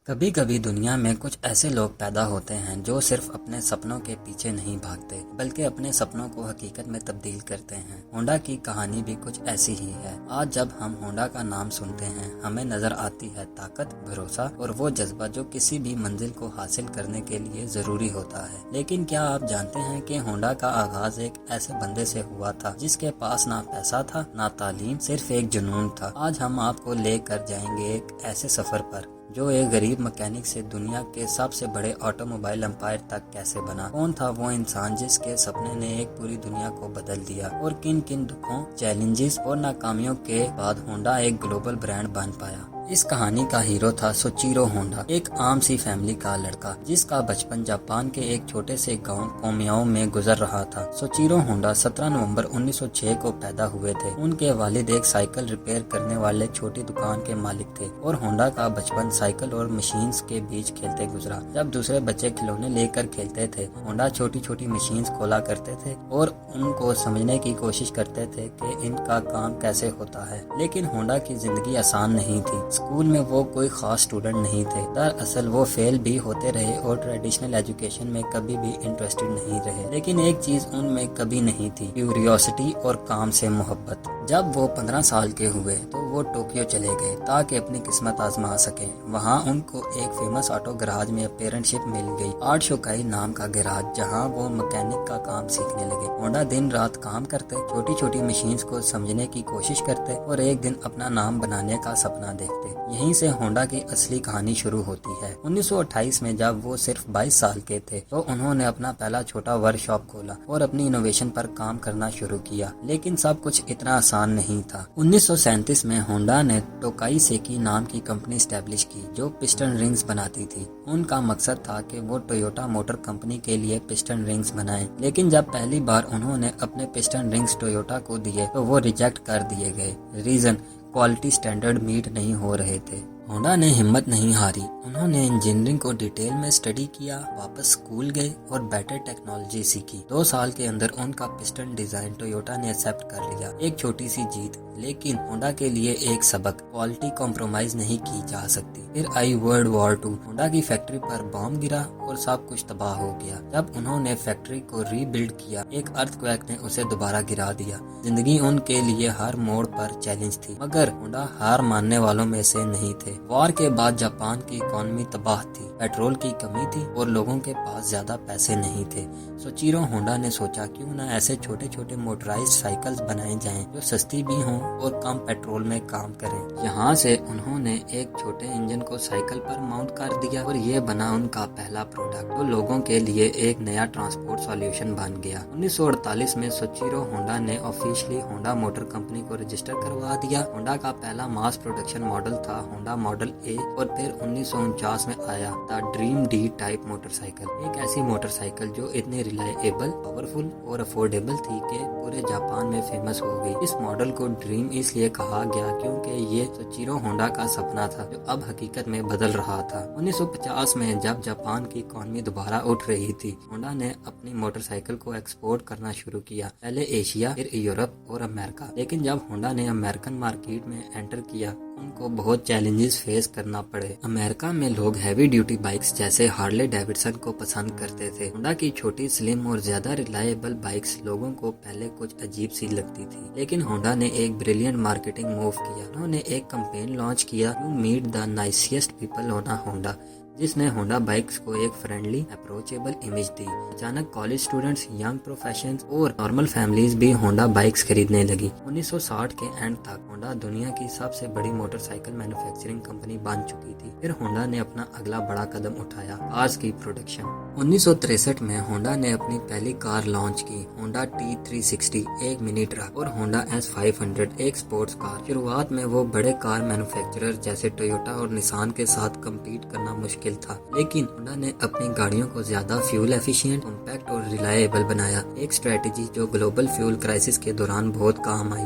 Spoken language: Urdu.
کبھی کبھی دنیا میں کچھ ایسے لوگ پیدا ہوتے ہیں جو صرف اپنے سپنوں کے پیچھے نہیں بھاگتے بلکہ اپنے سپنوں کو حقیقت میں تبدیل کرتے ہیں۔ ہونڈا کی کہانی بھی کچھ ایسی ہی ہے۔ آج جب ہم ہونڈا کا نام سنتے ہیں ہمیں نظر آتی ہے طاقت، بھروسہ اور وہ جذبہ جو کسی بھی منزل کو حاصل کرنے کے لیے ضروری ہوتا ہے۔ لیکن کیا آپ جانتے ہیں کہ ہونڈا کا آغاز ایک ایسے بندے سے ہوا تھا جس کے پاس نہ پیسہ تھا نہ تعلیم، صرف ایک جنون تھا۔ آج ہم آپ کو لے کر جائیں گے ایک ایسے سفر پر جو ایک غریب مکینک سے دنیا کے سب سے بڑے آٹو موبائل امپائر تک کیسے بنا۔ کون تھا وہ انسان جس کے سپنے نے ایک پوری دنیا کو بدل دیا، اور کن کن دکھوں، چیلنجز اور ناکامیوں کے بعد ہونڈا ایک گلوبل برانڈ بن پایا۔ اس کہانی کا ہیرو تھا سوچیرو ہونڈا، ایک عام سی فیملی کا لڑکا جس کا بچپن جاپان کے ایک چھوٹے سے گاؤں کومیاؤ میں گزر رہا تھا۔ سوچیرو ہونڈا 17 نومبر 1906 کو پیدا ہوئے تھے۔ ان کے والد ایک سائیکل ریپیئر کرنے والے چھوٹی دکان کے مالک تھے، اور ہونڈا کا بچپن سائیکل اور مشینز کے بیچ کھیلتے گزرا۔ جب دوسرے بچے کھلونے لے کر کھیلتے تھے، ہونڈا چھوٹی چھوٹی مشینز کھولا کرتے تھے اور ان کو سمجھنے کی کوشش کرتے تھے کہ ان کا کام کیسے ہوتا ہے۔ لیکن ہونڈا کی زندگی آسان نہیں تھی۔ اسکول میں وہ کوئی خاص اسٹوڈنٹ نہیں تھے، دراصل وہ فیل بھی ہوتے رہے اور ٹریڈیشنل ایجوکیشن میں کبھی بھی انٹرسٹڈ نہیں رہے۔ لیکن ایک چیز ان میں کبھی نہیں تھی، کیوریوسٹی اور کام سے محبت۔ جب وہ 15 سال کے ہوئے تو وہ ٹوکیو چلے گئے تاکہ اپنی قسمت آزما سکیں۔ وہاں ان کو ایک فیمس آٹو گراج میں اپرینٹشپ مل گئی، آرٹ شوکائی نام کا گراج، جہاں وہ مکینک کا کام سیکھنے لگے۔ ہونڈا دن رات کام کرتے، چھوٹی چھوٹی مشینز کو سمجھنے کی کوشش کرتے اور ایک دن اپنا نام بنانے کا سپنا دیکھتے۔ یہیں سے ہونڈا کی اصلی کہانی شروع ہوتی ہے۔ 1928 میں جب وہ صرف 22 سال کے تھے تو انہوں نے اپنا پہلا چھوٹا ورک شاپ کھولا اور اپنی انوویشن پر کام کرنا شروع کیا۔ لیکن سب کچھ اتنا آسان نہیں تھا۔ 1937 میں ہونڈا نے ٹوکائی سیکی نام کی کمپنی اسٹیبلش کی جو پسٹن رنگز بناتی تھی۔ ان کا مقصد تھا کہ وہ ٹویوٹا موٹر کمپنی کے لیے پسٹن رنگز بنائیں، لیکن جب پہلی بار انہوں نے اپنے پسٹن رنگز ٹویوٹا کو دیے تو وہ ریجیکٹ کر دیے گئے۔ ریزن، کوالٹی سٹینڈرڈ میٹ نہیں ہو رہے تھے۔ ہونڈا نے ہمت نہیں ہاری، انہوں نے انجینئرنگ کو ڈیٹیل میں اسٹڈی کیا، واپس اسکول گئے اور بیٹر ٹیکنالوجی سیکھی۔ 2 سال کے اندر ان کا پسٹن ڈیزائن ٹویوٹا نے ایکسپٹ کر لیا۔ ایک چھوٹی سی جیت، لیکن ہونڈا کے لیے ایک سبق، کوالٹی کمپرومائز نہیں کی جا سکتی۔ پھر آئی ورلڈ وار 2، ہونڈا کی فیکٹری پر بم گرا اور سب کچھ تباہ ہو گیا۔ جب انہوں نے فیکٹری کو ری بلڈ کیا، ایک ارتھ کویک نے اسے دوبارہ گرا دیا۔ زندگی ان کے لیے ہر موڑ پر چیلنج تھی، مگر ہونڈا ہار ماننے والوں میں سے نہیں تھے۔ وار کے بعد جاپان کی اکانومی تباہ تھی، پیٹرول کی کمی تھی اور لوگوں کے پاس زیادہ پیسے نہیں تھے۔ سوچیرو ہونڈا نے سوچا کیوں نہ ایسے چھوٹے چھوٹے موٹرائزڈ سائیکلز بنائے جائیں جو سستی بھی ہوں اور کم پیٹرول میں کام کریں۔ یہاں سے انہوں نے ایک چھوٹے انجن کو سائیکل پر ماؤنٹ کر دیا اور یہ بنا ان کا پہلا پروڈکٹ جو لوگوں کے لیے ایک نیا ٹرانسپورٹ سولوشن بن گیا۔ 1948 میں سوچیرو ہونڈا نے آفیشلی ہونڈا موٹر کمپنی کو رجسٹر کروا دیا۔ ہونڈا کا پہلا ماس پروڈکشن ماڈل تھا ہونڈا ماڈل اے، اور پھر 1949 میں آیا the dream D type motor cycle, ایک ایسی موٹر سائیکل جو اتنی ریلائبل، پاورفل اور افورڈیبل تھی کہ پورے جاپان میں فیمس ہو گئی۔ اس ماڈل کو ڈریم اس لیے کہا گیا کیونکہ یہ سوچیرو ہونڈا کا سپنا تھا جو اب حقیقت میں بدل رہا تھا۔ 1950 میں جب جاپان کی اکانومی دوبارہ اٹھ رہی تھی، ہونڈا نے اپنی موٹر سائیکل کو ایکسپورٹ کرنا شروع کیا، پہلے ایشیا، پھر یورپ اور امریکہ۔ لیکن جب ہونڈا نے امریکن مارکیٹ میں انٹر کیا، ان کو بہت چیلنجز فیس کرنا پڑے۔ امریکہ میں لوگ ہیوی ڈیوٹی بائکس جیسے ہارلے ڈیوڈسن کو پسند کرتے تھے۔ ہونڈا کی چھوٹی، سلم اور زیادہ ریلائبل بائکس لوگوں کو پہلے کچھ عجیب سی لگتی تھی، لیکن ہونڈا نے ایک بریلینٹ مارکیٹنگ موو کیا۔ انہوں نے ایک کمپین لانچ کیا، you meet the nicest people on a Honda, جس نے ہونڈا بائکس کو ایک فرینڈلی، اپروچیبل امیج دی۔ اچانک کالج اسٹوڈنٹس، ینگ پروفیشنز اور نارمل فیملیز بھی ہونڈا بائکس خریدنے لگی۔ 1960 کے اینڈ تک ہونڈا دنیا کی سب سے بڑی موٹر سائیکل مینوفیکچرنگ کمپنی بن چکی تھی۔ پھر ہونڈا نے اپنا اگلا بڑا قدم اٹھایا، کارز کی پروڈکشن۔ 1963 میں ہونڈا نے اپنی پہلی کار لانچ کی، ہونڈا T360، ایک منی ٹرک، اور ہونڈا S500، ایک سپورٹس کار۔ شروعات میں وہ بڑے کار مینوفیکچرر جیسے ٹویوٹا اور نسان کے ساتھ کمپیٹ کرنا مشکل تھا، لیکن ہونڈا نے اپنی گاڑیوں کو زیادہ فیول ایفیشینٹ، کمپیکٹ اور ریلائبل بنایا، ایک اسٹریٹجی جو گلوبل فیول کرائسس کے دوران بہت کام آئی۔